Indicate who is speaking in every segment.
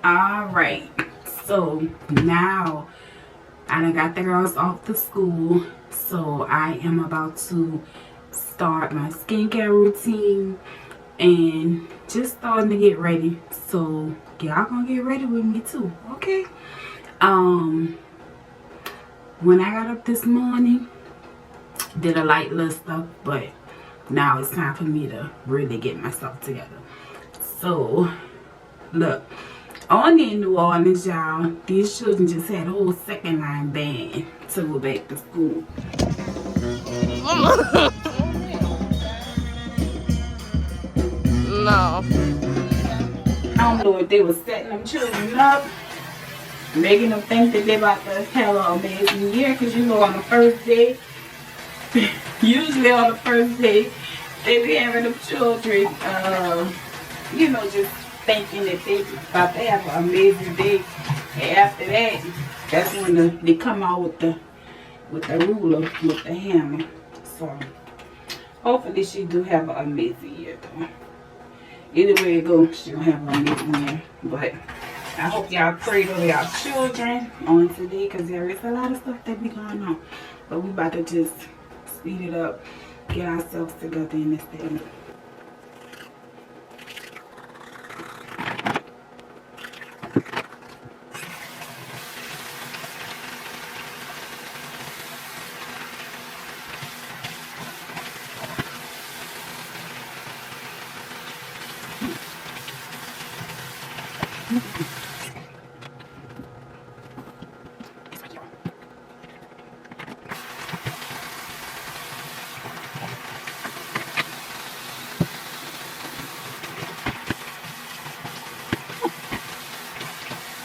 Speaker 1: Alright, so now I done got the girls off to school, so I am about to start my skincare routine and just starting to get ready. So y'all gonna get ready with me too, okay? When I got up this morning, did a light little stuff, but now it's time for me to really get myself together. So look, on in New Orleans, y'all, these children just had a whole second line band to go back to school.
Speaker 2: No.
Speaker 1: I don't know if they were setting them children up, making them think that they're about to have an amazing year, because you know on the first day, usually on the first day, they be having them children, you know, just thinking that they about to have an amazing day. And after that, that's when they come out with the ruler, with the hammer. So hopefully she do have an amazing year though. Either way it goes, she'll have an amazing year. But I hope y'all prayed over y'all children on today, because there is a lot of stuff that be going on. But we about to just speed it up, get ourselves together in this day.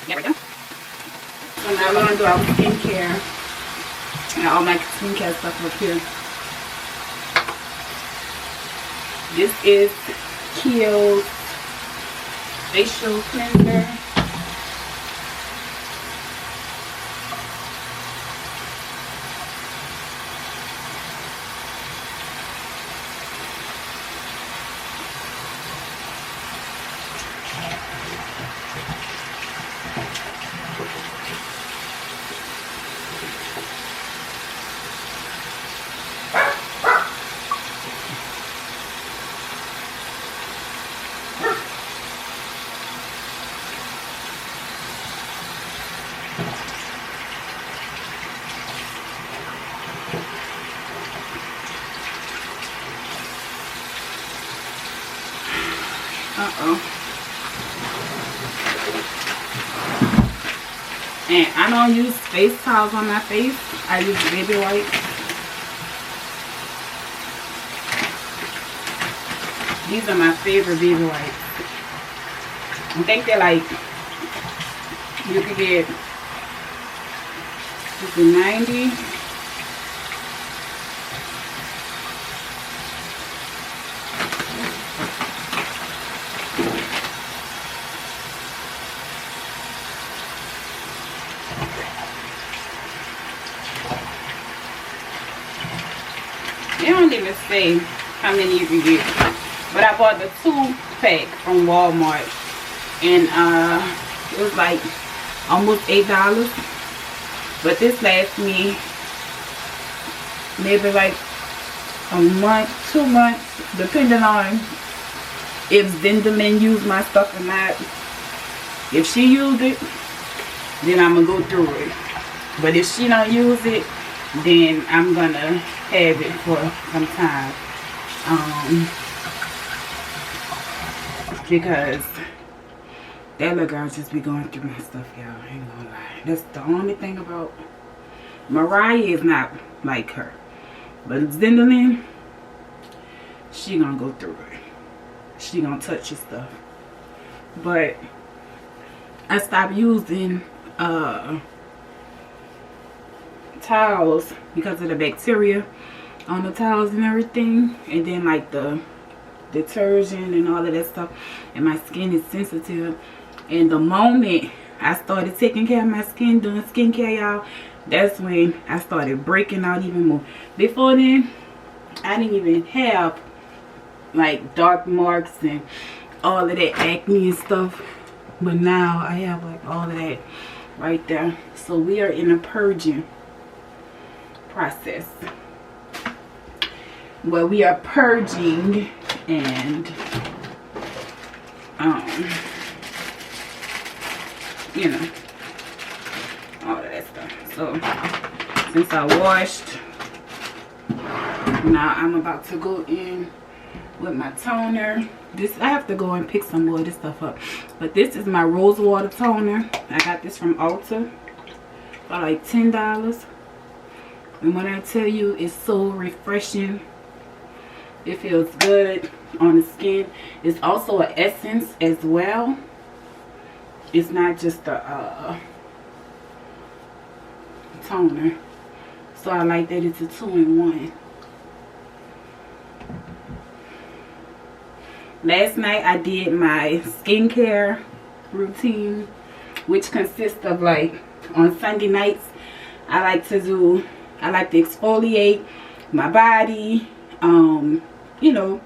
Speaker 1: There we go. So now we're going to do our skincare. And all my skincare stuff up here. This is Kiehl's facial cleanser. And I don't use face towels on my face. I use baby wipes. These are my favorite baby wipes. I think they're like, you could get 90. They don't even say how many you can get. But I bought the 2-pack from Walmart. And it was like almost $8. But this lasts me maybe like a month, 2 months, depending on if Zindelin used my stuff or not. If she used it, then I'm going to go through it. But if she don't use it, then I'm going to have it for some time. Because that little girl just be going through my stuff, y'all. I ain't gonna lie. That's the only thing about Mariah is not like her. But Zindelin, she gonna go through it. She gonna touch your stuff. But I stopped using towels because of the bacteria on the towels and everything, and then like the detergent and all of that stuff, and my skin is sensitive. And the moment I started taking care of my skin, doing skincare, y'all, that's when I started breaking out even more. Before then, I didn't even have like dark marks and all of that acne and stuff. But now I have like all of that right there. So we are in a purging process where we are purging and you know, all of that stuff. So since I washed, now I'm about to go in with my toner. This, I have to go and pick some more of this stuff up, but this is my rose water toner. I got this from Ulta for like $10, and when I tell you, it's so refreshing. It feels good on the skin. It's also an essence as well. It's not just a toner, so I like that it's a 2-in-1. Last night I did my skincare routine, which consists of, like, on Sunday nights I like to exfoliate my body, you know,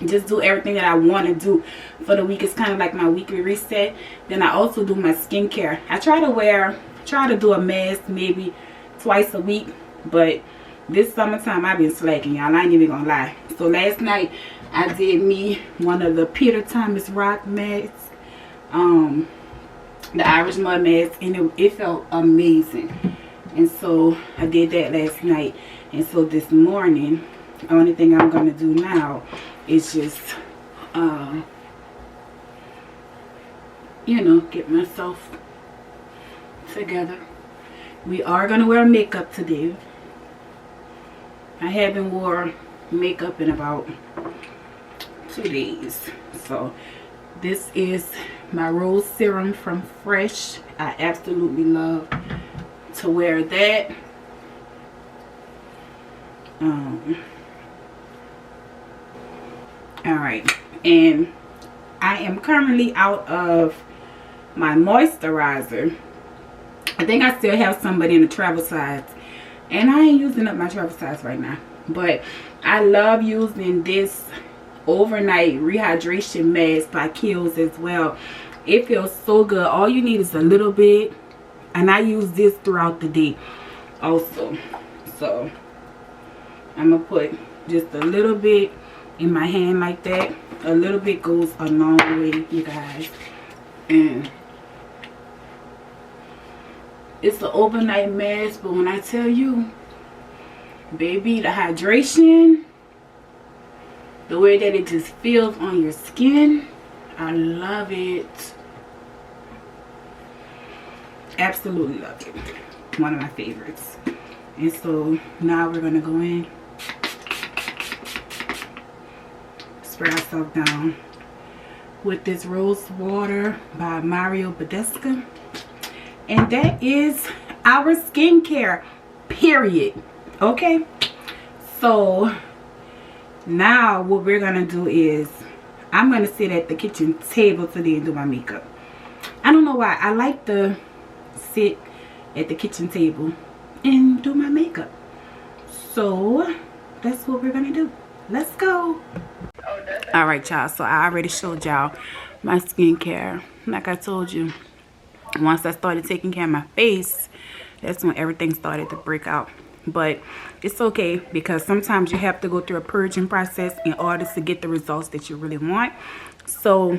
Speaker 1: just do everything that I want to do for the week. It's kind of like my weekly reset. Then I also do my skincare. I try to do a mask maybe twice a week, but this summertime I've been slacking, y'all. I ain't even gonna lie. So last night I did me one of the Peter Thomas Rock masks, the Irish mud mask, and it felt amazing. And so I did that last night. And so this morning, the only thing I'm gonna do now is just you know, get myself together. We are gonna wear makeup today. I haven't wore makeup in about 2 days. So this is my rose serum from Fresh. I absolutely love to wear that. Alright, and I am currently out of my moisturizer. I think I still have somebody in the travel size, and I ain't using up my travel size right now. But I love using this overnight rehydration mask by Kiehl's as well. It feels so good. All you need is a little bit, and I use this throughout the day also. So I'm gonna put just a little bit in my hand like that. A little bit goes a long way, you guys. And it's an overnight mask, but when I tell you, baby, the hydration, the way that it just feels on your skin, I love it. Absolutely love it. One of my favorites. And so now we're gonna go in, spray ourselves down with this rose water by Mario Badescu. And that is our skincare, period. Okay, so now what we're gonna do is I'm gonna sit at the kitchen table today and do my makeup. I don't know why I like to sit at the kitchen table and do my makeup. So that's what we're gonna do. Let's go. All right, y'all, so I already showed y'all my skincare. Like I told you, once I started taking care of my face, that's when everything started to break out. But it's okay, because sometimes you have to go through a purging process in order to get the results that you really want. So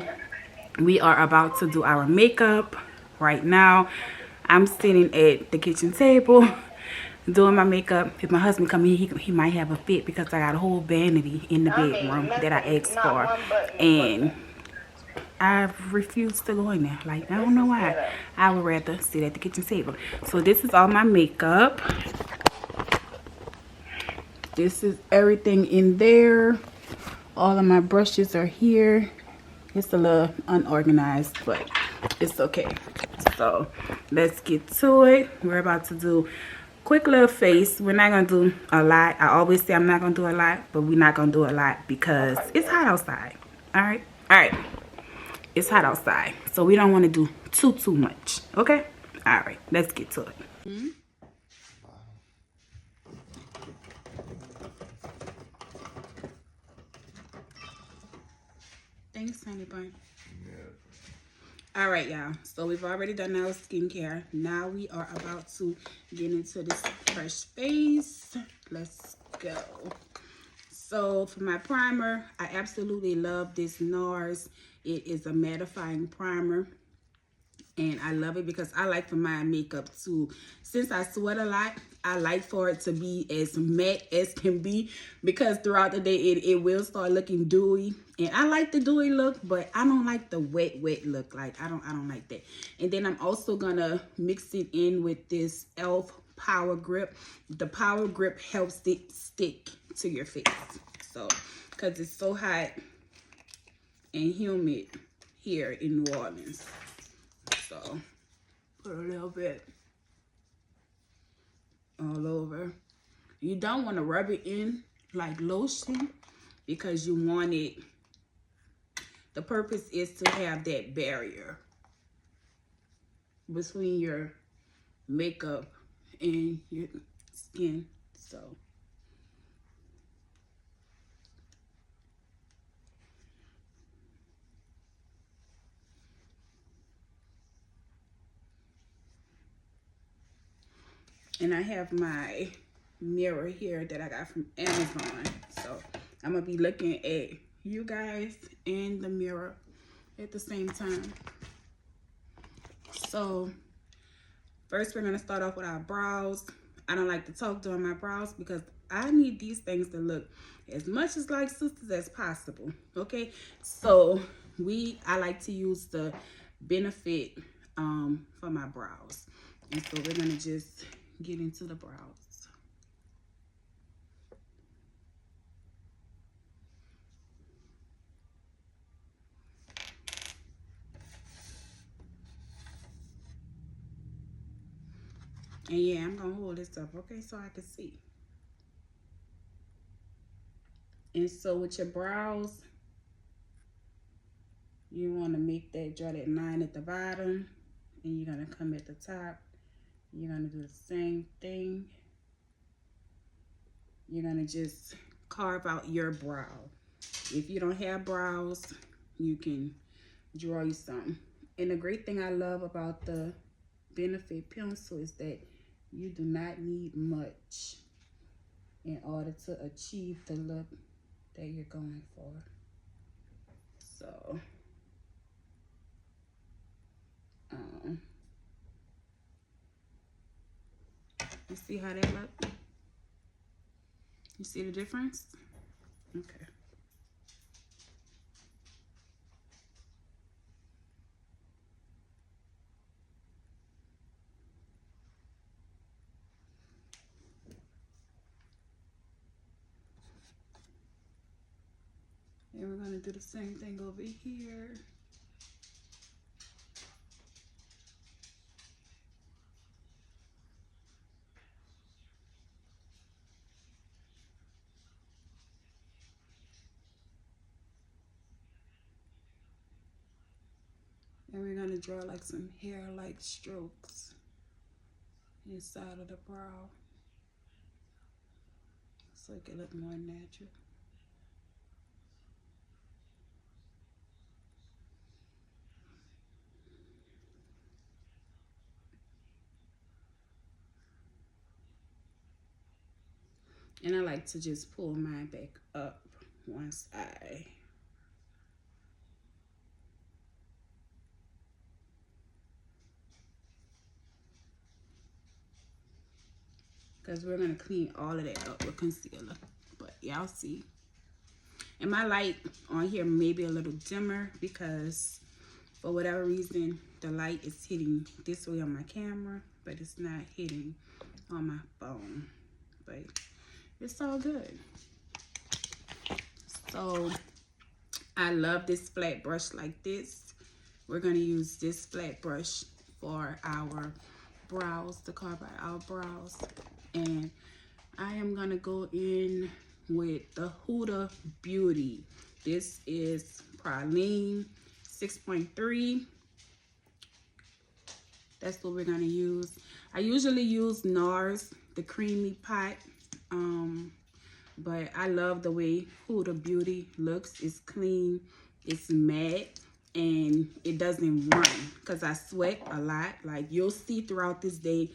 Speaker 1: we are about to do our makeup right now. I'm sitting at the kitchen table doing my makeup. If my husband come in, he might have a fit, because I got a whole vanity in the bedroom that I asked for, and I refuse to go in there. Like, I don't know why. I would rather sit at the kitchen table. So this is all my makeup. This is everything in there. All of my brushes are here. It's a little unorganized, but it's okay. So let's get to it. We're about to do quick little face. We're not gonna do a lot. I always say I'm not gonna do a lot, but we're not gonna do a lot because it's hot outside. All right, it's hot outside, so we don't want to do too much. Okay, all right, let's get to it. Thanks, honey bun. All right, y'all. So we've already done our skincare. Now we are about to get into this fresh face. Let's go. So for my primer, I absolutely love this NARS. It is a mattifying primer. And I love it because I like for my makeup to, since I sweat a lot, I like for it to be as matte as can be, because throughout the day it will start looking dewy. And I like the dewy look, but I don't like the wet look. Like I don't like that. And then I'm also gonna mix it in with this e.l.f. Power Grip. The Power Grip helps it stick to your face. So, because it's so hot and humid here in New Orleans. So, put a little bit all over. You don't want to rub it in like lotion because you want it, the purpose is to have that barrier between your makeup and your skin. So, and I have my mirror here that I got from Amazon. So I'm gonna be looking at you guys and the mirror at the same time. So first we're gonna start off with our brows. I don't like to talk during my brows because I need these things to look as much as like sisters as possible. Okay, so I like to use the Benefit for my brows. And so we're gonna just get into the brows. And yeah, I'm gonna hold this up, okay, so I can see. And so with your brows, you want to make that, draw that line at the bottom, and you're gonna come at the top. You're gonna do the same thing. You're gonna just carve out your brow. If you don't have brows, you can draw you some. And the great thing I love about the Benefit pencil is that you do not need much in order to achieve the look that you're going for. So, you see how that look? You see the difference? Okay. And we're gonna do the same thing over here. And we're gonna draw like some hair-like strokes inside of the brow so it can look more natural. And I like to just pull mine back up once because we're gonna clean all of that up with concealer. But y'all see. And my light on here may be a little dimmer because for whatever reason the light is hitting this way on my camera, but it's not hitting on my phone. But it's all good. So I love this flat brush like this. We're gonna use this flat brush for our brows, to carve out our brows. And I am gonna go in with the Huda Beauty. This is Praline 6.3. That's what we're gonna use. I usually use NARS, the Creamy Pot. But I love the way Huda Beauty looks. It's clean, it's matte, and it doesn't run because I sweat a lot. Like, you'll see throughout this day,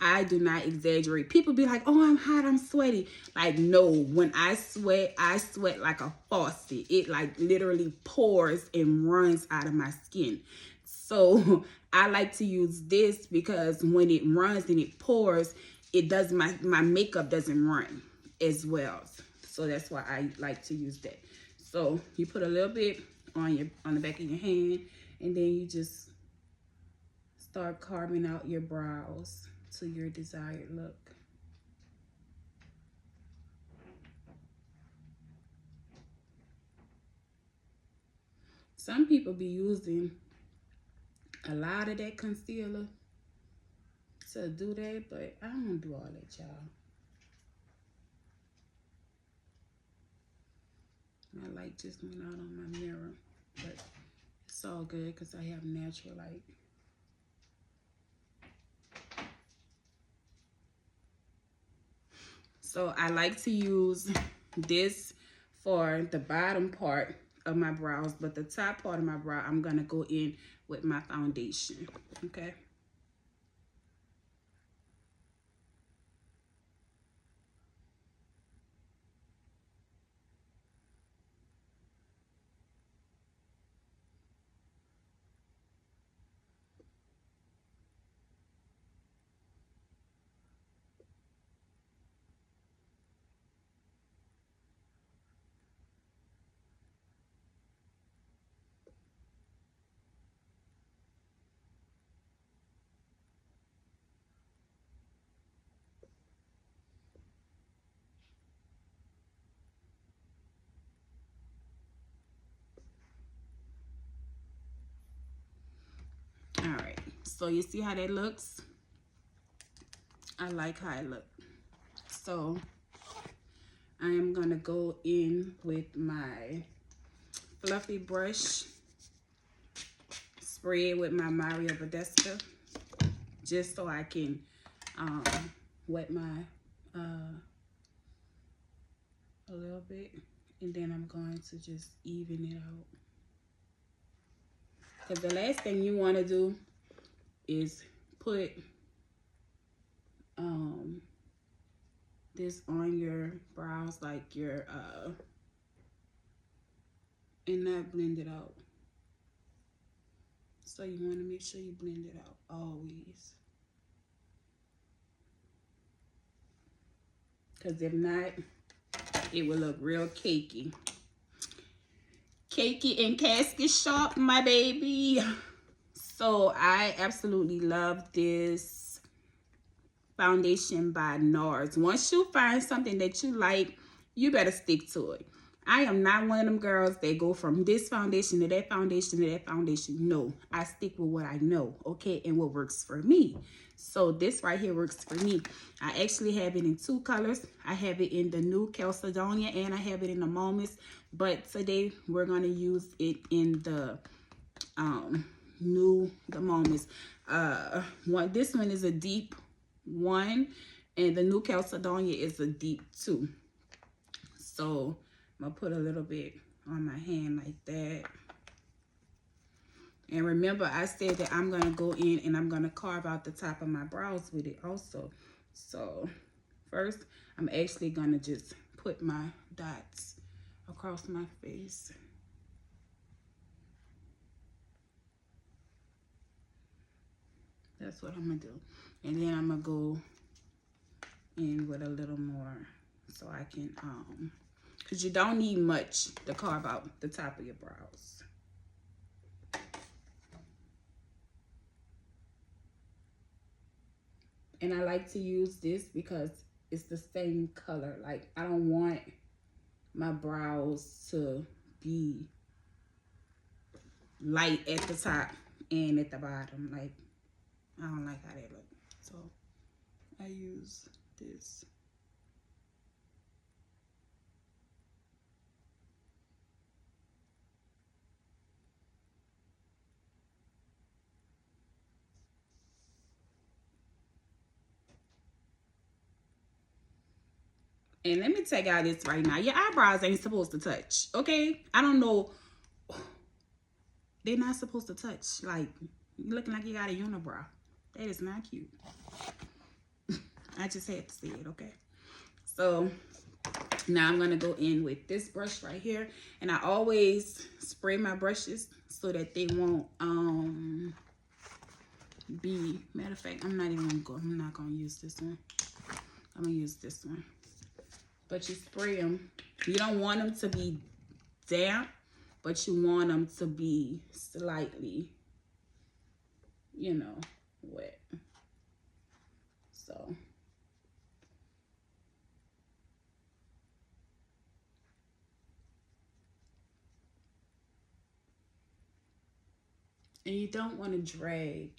Speaker 1: I do not exaggerate. People be like, oh, I'm hot, I'm sweaty. Like, no, when I sweat like a faucet. It like literally pours and runs out of my skin. So I like to use this because when it runs and it pours, it does, my makeup doesn't run as well. So that's why I like to use that. So you put a little bit on the back of your hand, and then you just start carving out your brows to your desired look. Some people be using a lot of that concealer to do that, but I don't do all that, y'all. My light just went out on my mirror, but it's all good because I have natural light. So I like to use this for the bottom part of my brows, but the top part of my brow, I'm gonna go in with my foundation, okay? All right, so you see how that looks? I like how it looks. So I am gonna go in with my fluffy brush, spray it with my Mario Badesca, just so I can wet my a little bit, and then I'm going to just even it out. Because the last thing you want to do is put this on your brows, like your and not blend it out. So you want to make sure you blend it out always, because if not, it will look real cakey. Cakey and casket sharp, my baby. So I absolutely love this foundation by NARS. Once you find something that you like, you better stick to it. I am not one of them girls that go from this foundation to that foundation to that foundation. No, I stick with what I know, okay, and what works for me. So this right here works for me. I actually have it in 2 colors. I have it in the new Chalcedonia and I have it in the Moments. But today we're going to use it in the the Moments. This one is a deep 1 and the new Chalcedonia is a deep 2. So I'm going to put a little bit on my hand like that. And remember, I said that I'm going to go in and I'm going to carve out the top of my brows with it also. So first, I'm actually going to just put my dots across my face. That's what I'm going to do. And then I'm going to go in with a little more so I can, because you don't need much to carve out the top of your brows. And I like to use this because it's the same color. Like, I don't want my brows to be light at the top and at the bottom. Like, I don't like how they look. So, I use this. And let me tell y'all this right now. Your eyebrows ain't supposed to touch, okay? I don't know. They're not supposed to touch. Like, you looking like you got a unibrow. That is not cute. I just had to say it, okay? So now I'm gonna go in with this brush right here, and I always spray my brushes so that they won't be, matter of fact, I'm not gonna use this one. I'm gonna use this one. But you spray them. You don't want them to be damp, but you want them to be slightly, you know, wet. So and you don't want to drag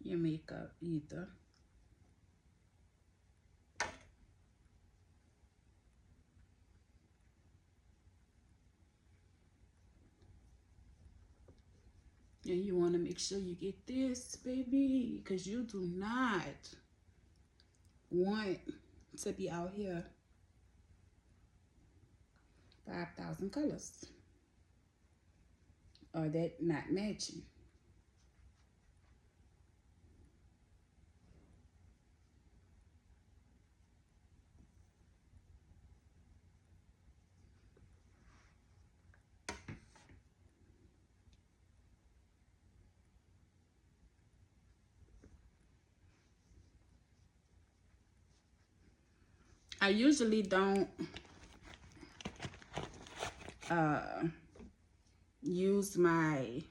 Speaker 1: your makeup either. And you want to make sure you get this, baby, because you do not want to be out here 5,000 colors or that not matching. I usually don't use my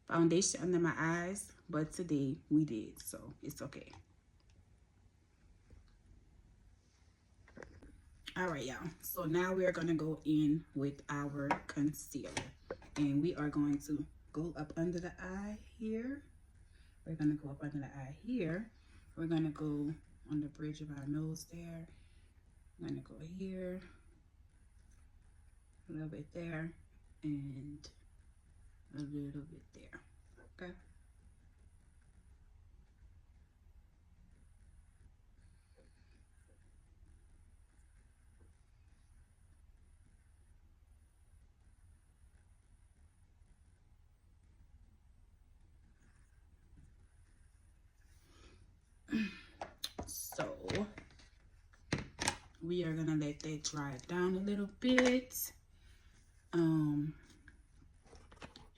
Speaker 1: foundation under my eyes, but today we did, so it's okay. All right, y'all. So now we're gonna go in with our concealer, and we are going to go up under the eye here. We're gonna go up under the eye here. We're gonna go on the bridge of our nose there. I'm gonna go here, a little bit there, and a little bit there. Okay. So we are gonna let that dry down a little bit.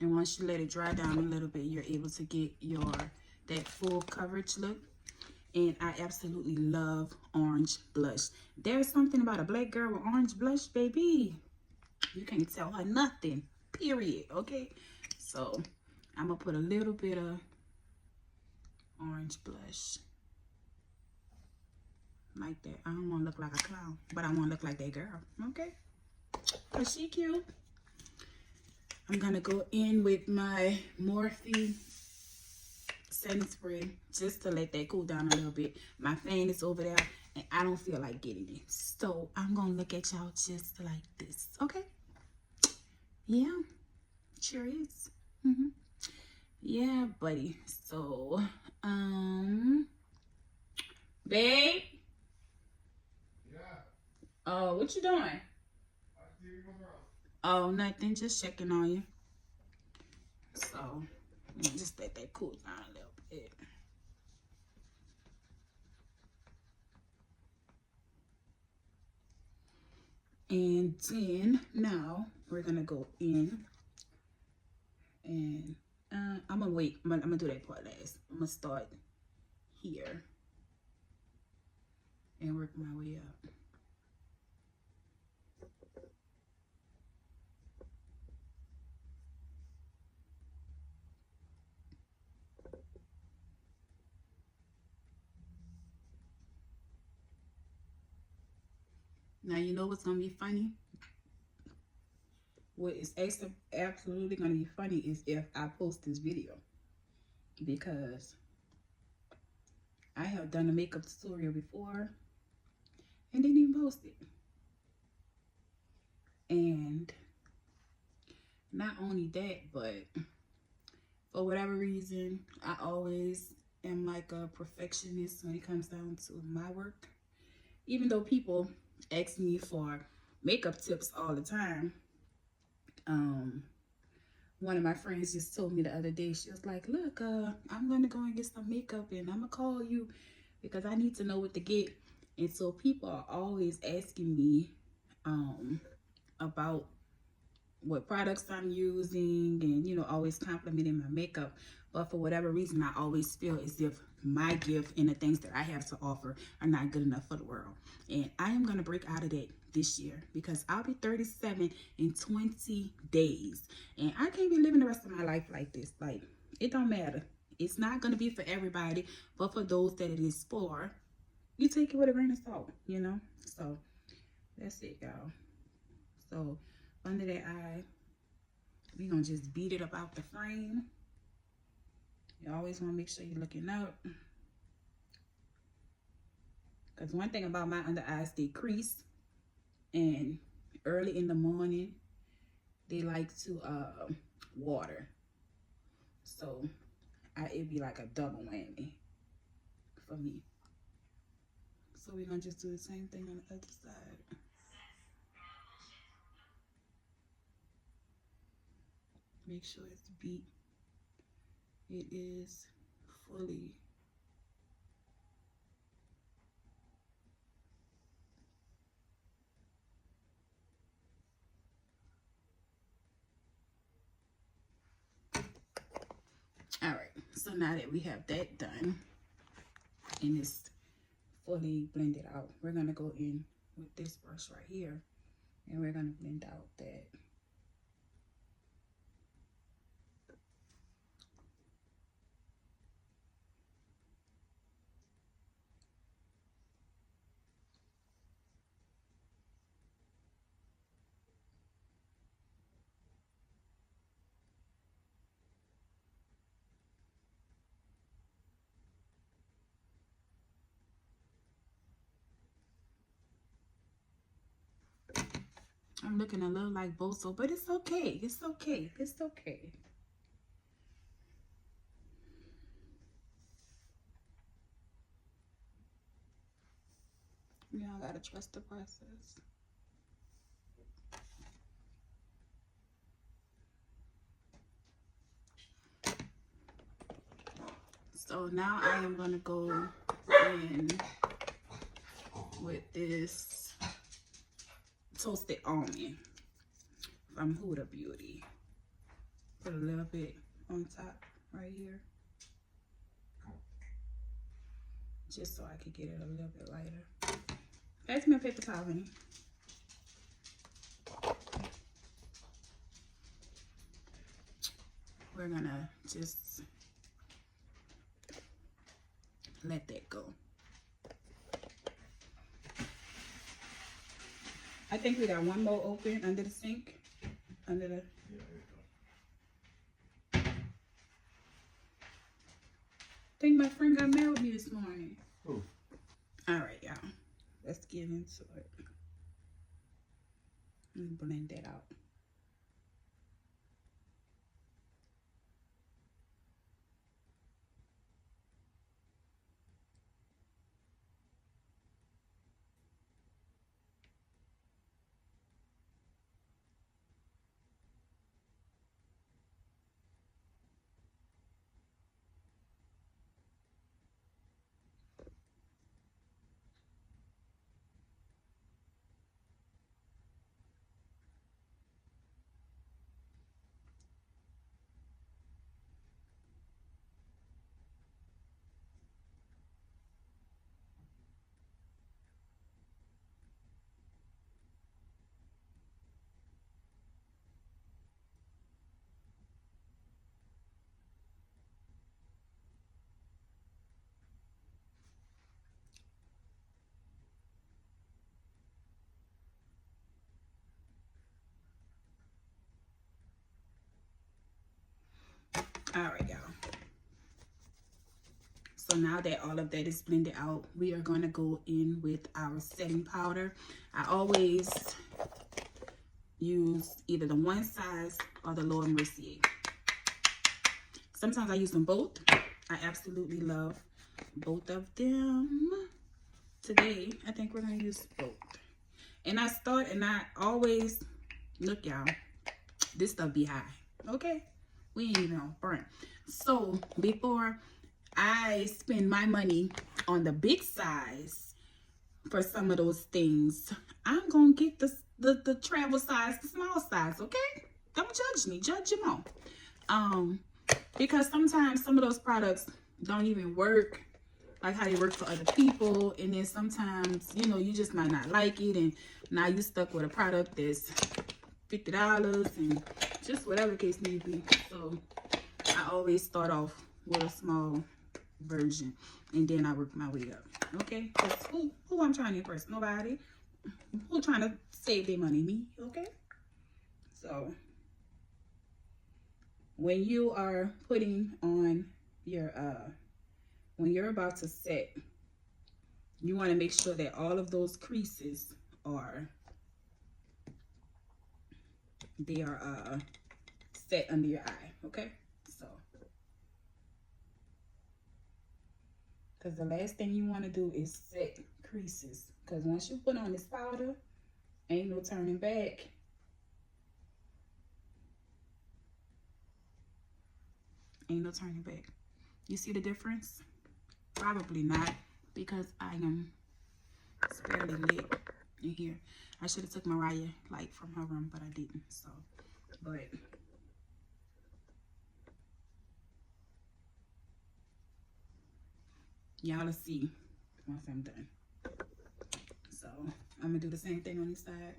Speaker 1: And once you let it dry down a little bit, you're able to get that full coverage look. And I absolutely love orange blush. There's something about a black girl with orange blush, baby. You can't tell her nothing, period, okay? So I'm gonna put a little bit of orange blush like that. I don't want to look like a clown, but I want to look like that girl, okay? Cause she cute. I'm gonna go in with my Morphe setting spray just to let that cool down a little bit. My fan is over there and I don't feel like getting it, so I'm gonna look at y'all just like this, okay? Yeah, sure is. Yeah, buddy. So babe. Yeah. Oh, what you doing? Oh, nothing. Just checking on you. So, just let that cool down a little bit. And then, now, we're going to go in. And I'm going to wait. I'm going to do that part last. I'm going to start here. And work my way up. Now, you know what's going to be funny? What is absolutely going to be funny is if I post this video. Because I have done a makeup tutorial before and didn't even post it. And not only that, but for whatever reason, I always am like a perfectionist when it comes down to my work. Even though people ask me for makeup tips all the time, One of my friends just told me the other day, she was like, look, I'm gonna go and get some makeup and I'm gonna call you because I need to know what to get. And so people are always asking me about what products I'm using and, you know, always complimenting my makeup. But for whatever reason, I always feel as if my gift and the things that I have to offer are not good enough for the world. And I am going to break out of that this year because I'll be 37 in 20 days. And I can't be living the rest of my life like this. Like, it don't matter. It's not going to be for everybody, but for those that it is for, you take it with a grain of salt, you know? So, that's it, y'all. So, under that eye, we're going to just beat it up out the frame. You always want to make sure you're looking up. Because one thing about my under eyes, they crease. And early in the morning, they like to water. So, it'd be like a double whammy for me. So, we're going to just do the same thing on the other side. Make sure it's beat. It is fully. All right, so now that we have that done and it's fully blended out, we're gonna go in with this brush right here and we're gonna blend out that. I'm looking a little like Boso, but it's okay. It's okay. It's okay. Y'all gotta trust the process. So now I am gonna go in with this toasted almond from Huda Beauty. Put a little bit on top right here, just so I could get it a little bit lighter. Pass me a paper towel, honey. We're gonna just let that go. I think we got one more open under the sink. Under the... I think my friend got mad with me this morning. Ooh. All right, y'all. Let's get into it. And blend that out. All right, y'all. So now that all of that is blended out, we are going to go in with our setting powder. I always use either the one size or the Laura Mercier. Sometimes I use them both. I absolutely love both of them. Today, I think we're going to use both. And I always, look y'all, this stuff be high, okay? We ain't even on front. So before I spend my money on the big size for some of those things, I'm gonna get the travel size, the small size, okay? Don't judge me, judge your mom. Because sometimes some of those products don't even work like how they work for other people, and then sometimes, you know, you just might not like it, and now you stuck with a product that's $50 and just whatever case may be. So I always start off with a small version, and then I work my way up. Okay, because who I'm trying to impress? Nobody. Who trying to save their money? Me. Okay. So when you are putting on your when you're about to set, you want to make sure that all of those creases are set under your eye. Okay. So because the last thing you want to do is set creases, because once you put on this powder, ain't no turning back. Ain't no turning back. You see the difference? Probably not, because I am fairly lit in here. I should have took Mariah light from her room, but I didn't. So, but y'all will see once I'm done. So I'm gonna do the same thing on this side.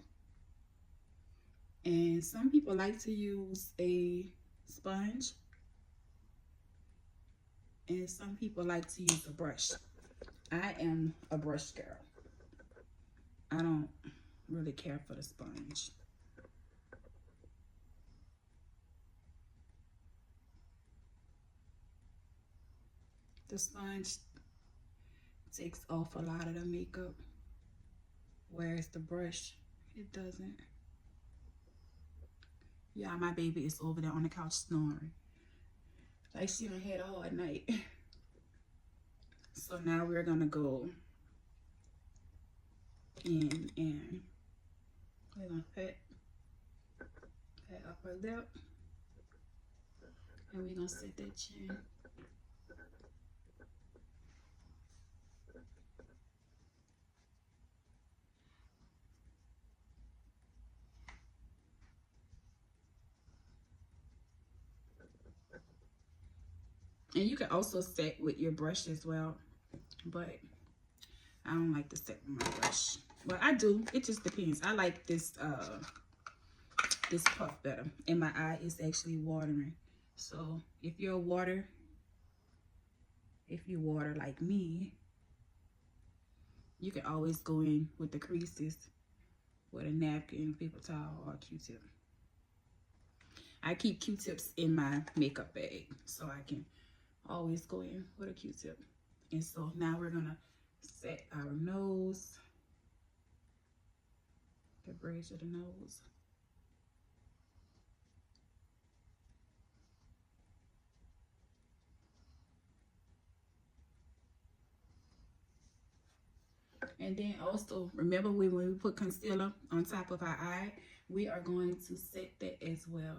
Speaker 1: And some people like to use a sponge, and some people like to use a brush. I am a brush girl. I don't really care for the sponge. The sponge takes off a lot of the makeup, whereas the brush, it doesn't. Yeah, my baby is over there on the couch snoring. Like she done had a hard night. So now we're gonna go in and we're gonna pat up her lip, and we're gonna set that chin. And you can also set with your brush as well, but I don't like to set with my brush. Well, I do. It just depends. I like this this puff better, and my eye is actually watering. So if you water like me, you can always go in with the creases with a napkin, paper towel, or Q-tip. I keep Q-tips in my makeup bag, so I can always go in with a Q-tip. And so now we're gonna set our nose, the bridge of the nose. And then also, remember when we put concealer on top of our eye, we are going to set that as well.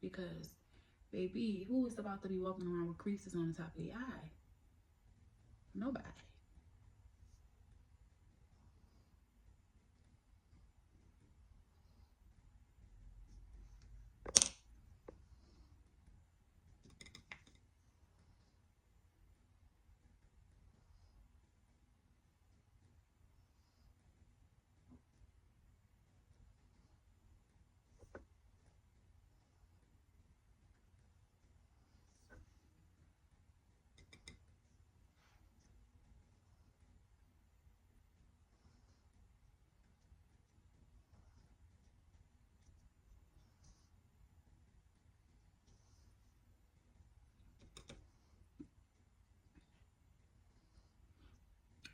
Speaker 1: Because, baby, who is about to be walking around with creases on the top of the eye? Nobody.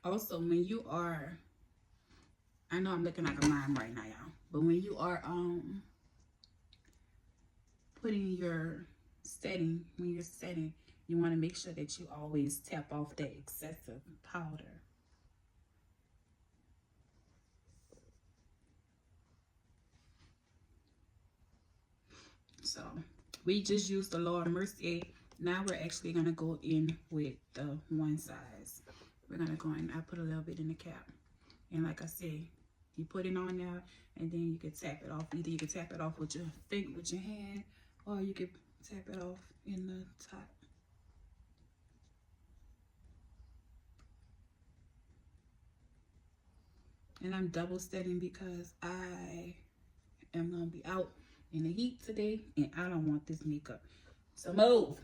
Speaker 1: Also, when you are, I know I'm looking like a mime right now, y'all, but when you are putting your setting, when you're setting, you want to make sure that you always tap off that excessive powder. So We just used the Laura Mercier. Now we're actually going to go in with the one size. We're going to go in. I put a little bit in the cap. And like I said, you put it on there and then you can tap it off. Either you can tap it off with your finger, with your hand, or you can tap it off in the top. And I'm double setting because I am going to be out in the heat today and I don't want this makeup. So move.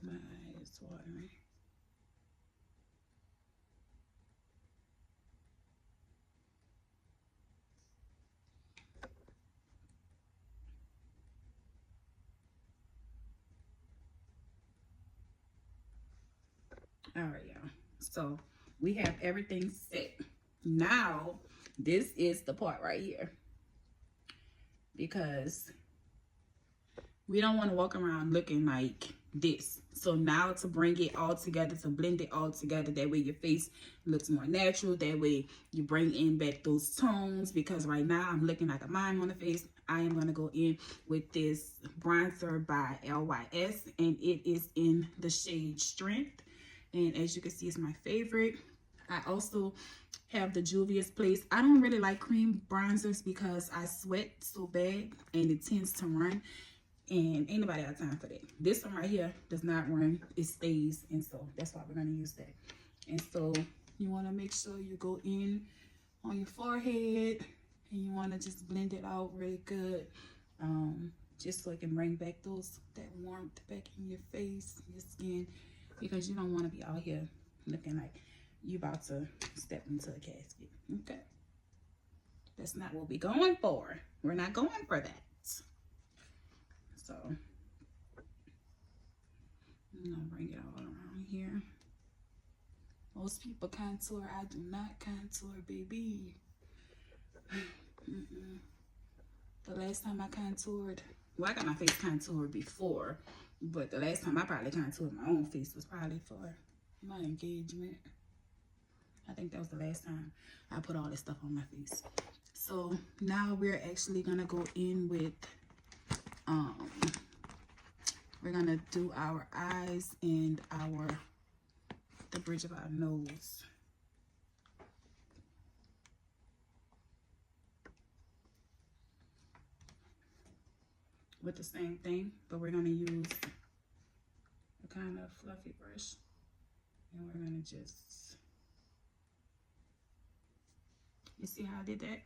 Speaker 1: My eyes watering. All right, y'all. So we have everything set. Now, this is the part right here. Because we don't want to walk around looking like this. So now to bring it all together, to blend it all together, that way your face looks more natural. That way you bring in back those tones, because right now I'm looking like a mime on the face. I am going to go in with this bronzer by LYS, and it is in the shade Strength. And as you can see, it's my favorite. I also have the Juvia's Place. I don't really like cream bronzers because I sweat so bad and it tends to run. And ain't nobody got time for that. This one right here does not run, it stays, and so that's why we're gonna use that. And so you wanna make sure you go in on your forehead and you wanna just blend it out really good. Just so it can bring back that warmth back in your face, your skin, because you don't wanna be out here looking like you about to step into a casket, okay? That's not what we're going for. We're not going for that. So I'm gonna bring it all around here. Most people contour. I do not contour, baby. The last time I contoured, well, I got my face contoured before, but the last time I probably contoured my own face was probably for my engagement. I think that was the last time I put all this stuff on my face. So now we're actually gonna go in with we're gonna do our eyes and the bridge of our nose. With the same thing, but we're gonna use a kind of fluffy brush, and we're gonna just, you see how I did that?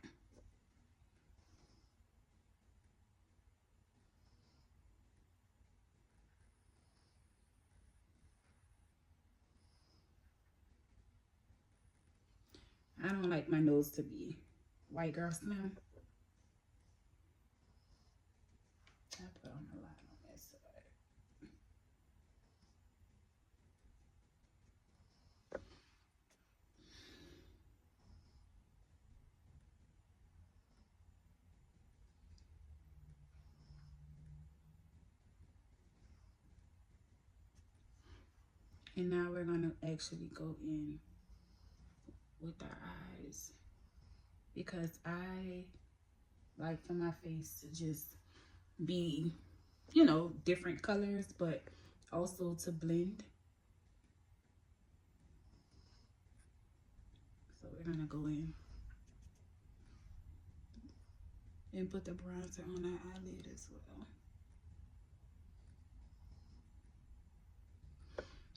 Speaker 1: I don't like my nose to be white girl slim. I put on a line on that side. And now we're gonna actually go in with our eyes, because I like for my face to just be, you know, different colors, but also to blend. So we're gonna go in and put the bronzer on our eyelid as well.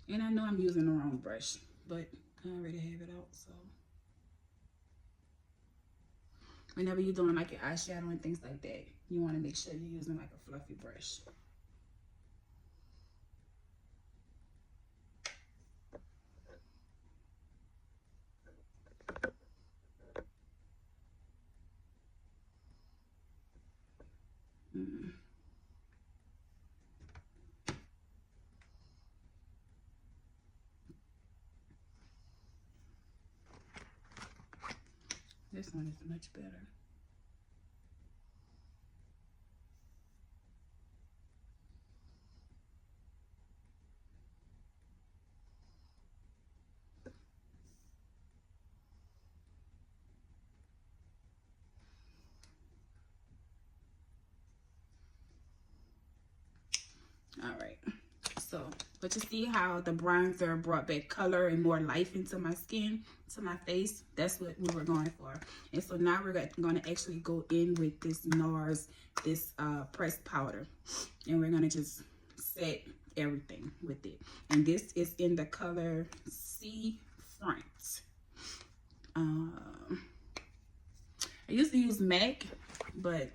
Speaker 1: And I know I'm using the wrong brush, but I already have it out, so. Whenever you're doing like your eyeshadow and things like that, you want to make sure you're using like a fluffy brush. Mm. This one is much better. All right. So, but you see how the bronzer brought back color and more life into my skin, to my face? That's what we were going for. And so now we're going to actually go in with this NARS, this pressed powder. And we're going to just set everything with it. And this is in the color Sea Front. I used to use MAC, but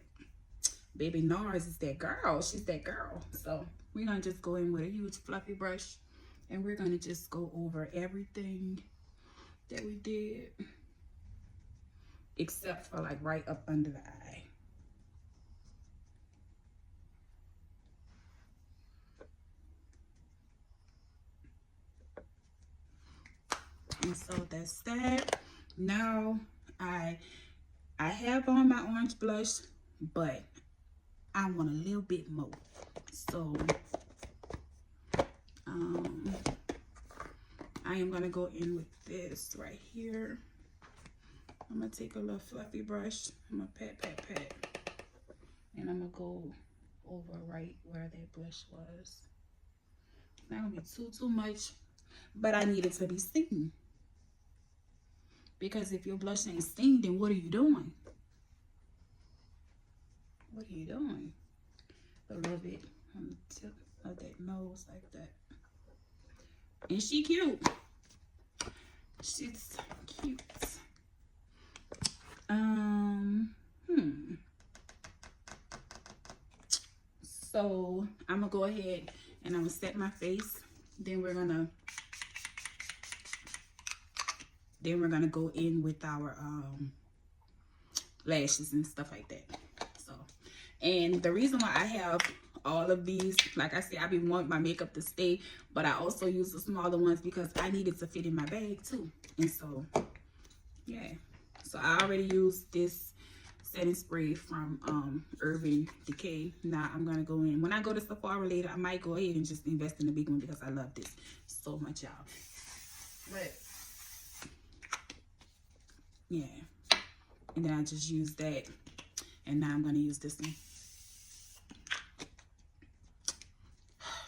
Speaker 1: baby NARS is that girl. She's that girl. So we're going to just go in with a huge fluffy brush. And we're going to just go over everything that we did. Except for like right up under the eye. And so that's that. Now I have on my orange blush, but I want a little bit more. So I am gonna go in with this right here. I'm gonna take a little fluffy brush. I'm gonna pat, and I'm gonna go over right where that blush was. It's not gonna be too much, but I need it to be seen. Because if your blush ain't seen, then what are you doing? What are you doing? A little bit on the tip of that nose like that. And she cute. She's cute. So I'm gonna go ahead and I'm gonna set my face. Then we're gonna go in with our lashes and stuff like that. So, and the reason why I have all of these, like I said, I be want my makeup to stay, but I also use the smaller ones because I need it to fit in my bag too. And so, yeah. So I already used this setting spray from Urban Decay. Now I'm gonna go in. When I go to Sephora later, I might go ahead and just invest in the big one because I love this so much, y'all. But yeah, and then I just use that, and now I'm gonna use this one.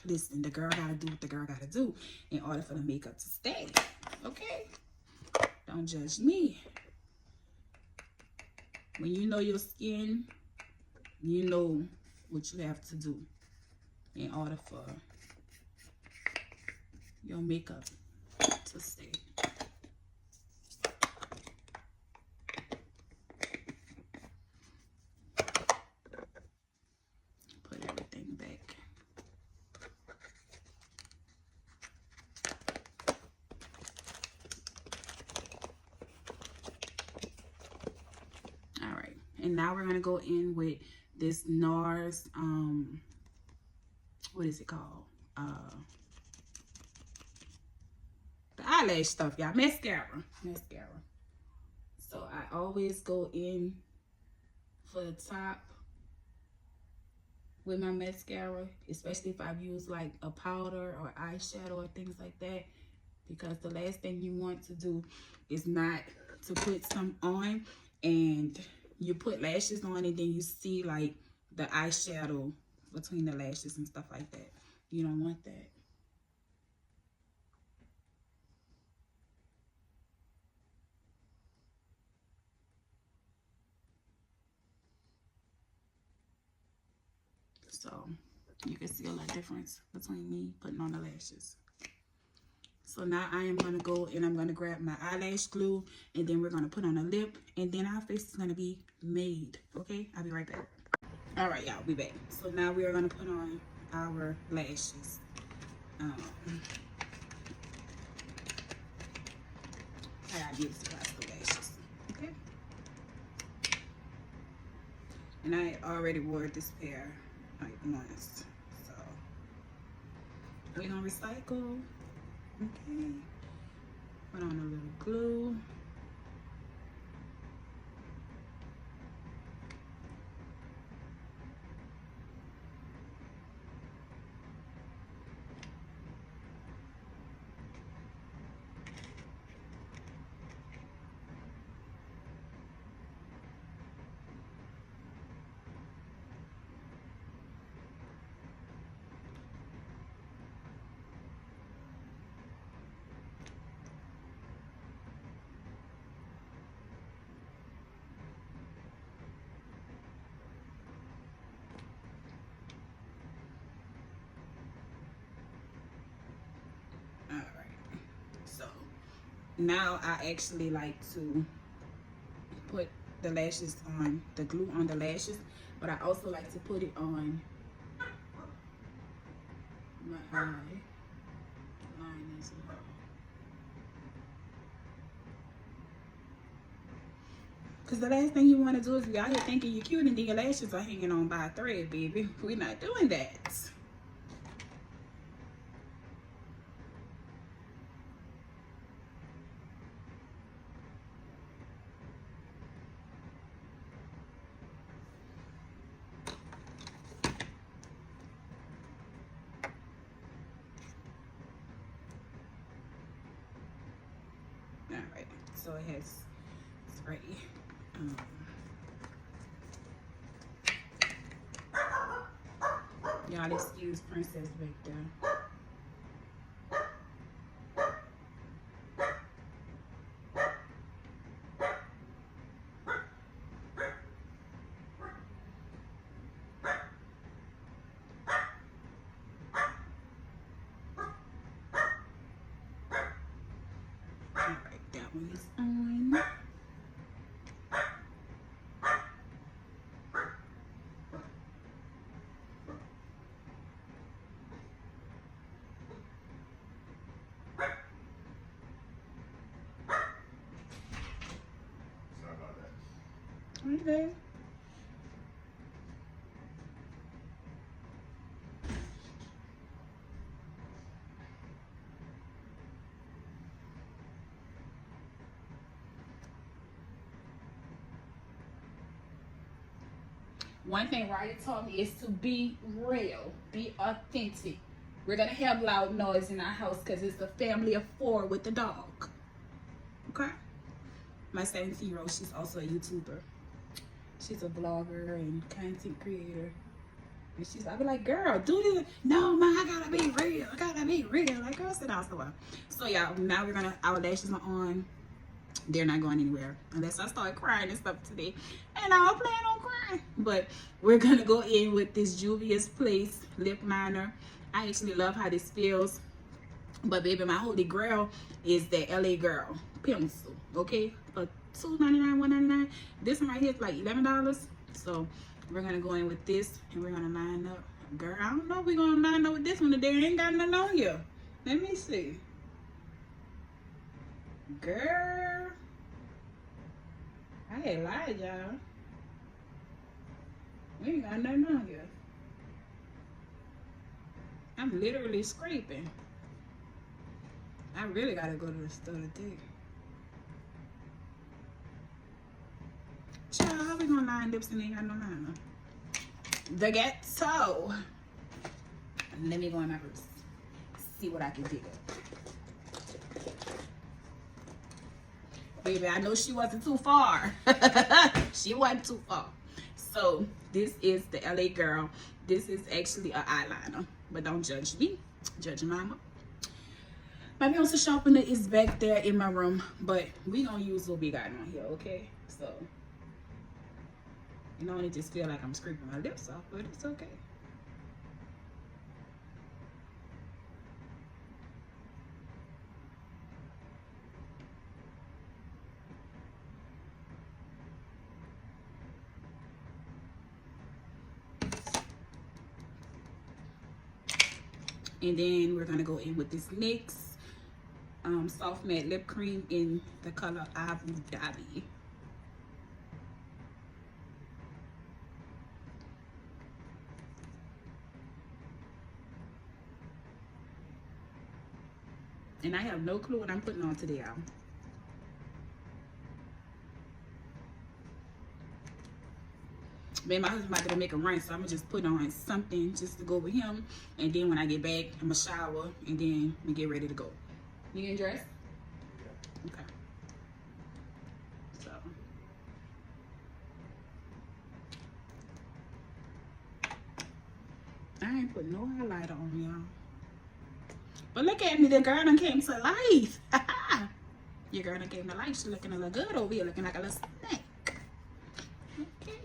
Speaker 1: Listen, the girl gotta do what the girl gotta do in order for the makeup to stay. Okay? Don't judge me. When you know your skin, you know what you have to do in order for your makeup to stay. Put everything back. All right, and now we're gonna go in with this NARS, what is it called? The eyelash stuff, y'all. Mascara. So I always go in for the top with my mascara, especially if I've used like a powder or eyeshadow or things like that, because the last thing you want to do is not to put some on and you put lashes on and then you see like the eyeshadow between the lashes and stuff like that. You don't want that. So you can see a lot of difference between me putting on the lashes. So now I am going to go and I'm going to grab my eyelash glue, and then we're going to put on a lip, and then our face is going to be made. Okay, I'll be right back. All right, y'all, be back. So now we are going to put on our lashes. I gotta use the rest of the lashes. Okay. And I already wore this pair like once. So we're gonna recycle. Okay. Put on a little glue. All right. So now I actually like to put the lashes on, the glue on the lashes, but I also like to put it on my eye line as well. Because the last thing you want to do is be out here thinking you're cute and then your lashes are hanging on by a thread, baby. We're not doing that. All right, so it has spray. Y'all excuse Princess back there. All right, that one is on.
Speaker 2: Sorry about that.
Speaker 1: Okay. One thing Ryder taught me is to be real, be authentic. We're gonna have loud noise in our house because it's a family of 4 with the dog. Okay? My 17-year-old, she's also a YouTuber. She's a vlogger and content creator. And she's, I be like, girl, do this. No, ma, I gotta be real. I gotta be real. Like, girl, sit down somewhere. So, y'all, now we're gonna, our lashes are on. They're not going anywhere unless I start crying and stuff today. And I don't plan on crying. But we're gonna go in with this Juvia's Place lip liner. I actually love how this feels. But baby, my holy grail is the LA Girl pencil. Okay? For $2.99, $1.99. This one right here is like $11. So we're gonna go in with this and we're gonna line up. Girl, I don't know if we're gonna line up with this one today. Ain't got nothing on here. Let me see. Girl, I ain't lied, y'all. We ain't got nothing on here. I'm literally scraping. I really gotta go to the store today. Child, how we gonna line lips and ain't got no liner? The ghetto. Let me go in my purse. See what I can dig up. Baby, I know she wasn't too far. She wasn't too far. So this is the LA Girl. This is actually an eyeliner. But don't judge me. Judge mama. My pencil sharpener is back there in my room. But we gonna use what we got on here, okay? So, you know, it just feel like I'm scraping my lips off, but it's okay. And then we're gonna go in with this NYX soft matte lip cream in the color Abu Dhabi. And I have no clue what I'm putting on today, y'all. Man, my husband about to make a run, so I'm gonna just put on something just to go with him. And then when I get back, I'm gonna shower and then we get ready to go. You getting dressed? Okay. So. I ain't put no highlighter on, y'all. But look at me, the girl done came to life. Your girl done came to life. She looking a little good over here, looking like a little snack. Okay.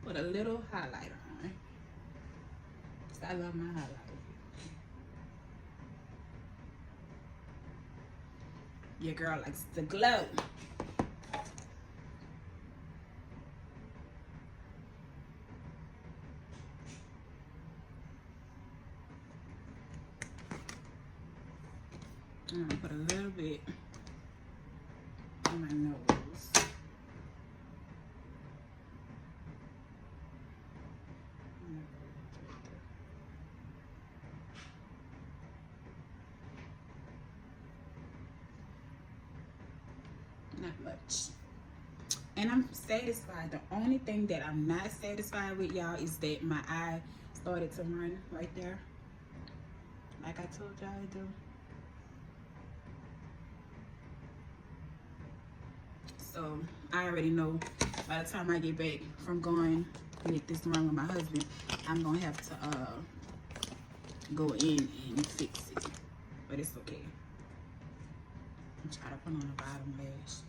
Speaker 1: Put a little highlighter on. I love my highlighter. Your girl likes to glow. I'm gonna put a little bit on my nose. Not much. And I'm satisfied. The only thing that I'm not satisfied with, y'all, is that my eye started to run right there. Like I told y'all to do. So I already know by the time I get back from going with this run with my husband, I'm gonna have to go in and fix it. But it's okay. I'm trying to put on the bottom lash.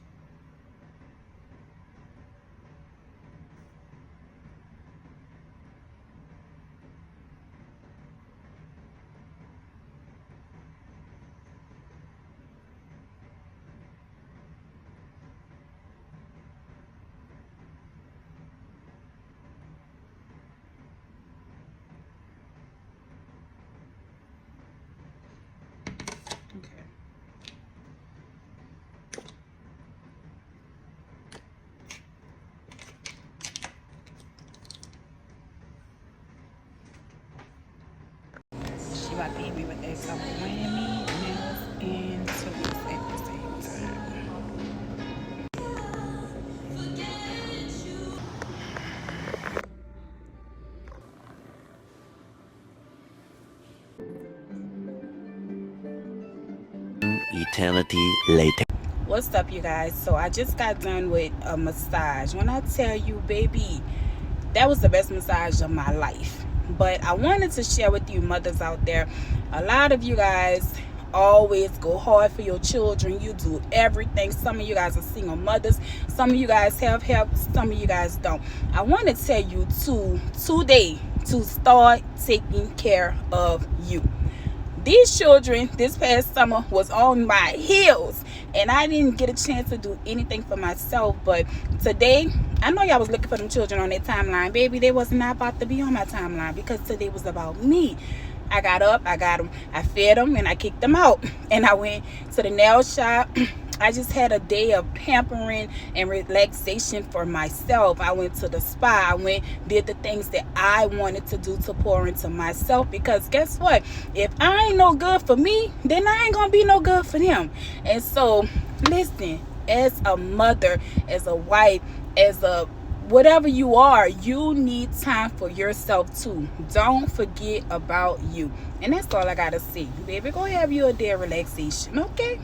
Speaker 1: Okay. She about to hit me with that some whammy, nails, and toes at the same time.
Speaker 3: Eternity later.
Speaker 1: What's up, you guys? So I just got done with a massage. When I tell you, baby, that was the best massage of my life. But I wanted to share with you mothers out there, a lot of you guys always go hard for your children. You do everything. Some of you guys are single mothers. Some of you guys have help. Some of you guys don't. I want to tell you today to start taking care of you. These children this past summer was on my heels, and I didn't get a chance to do anything for myself. But today, I know y'all was looking for them children on their timeline. Baby, they was not about to be on my timeline because today was about me. I got up, I got them, I fed them, and I kicked them out. And I went to the nail shop. I just had a day of pampering and relaxation for myself. I went to the spa. I did the things that I wanted to do to pour into myself. Because guess what? If I ain't no good for me, then I ain't gonna be no good for them. And so, listen, as a mother, as a wife, as a whatever you are, you need time for yourself too. Don't forget about you. And that's all I gotta say. Baby, go have you a day of relaxation, okay?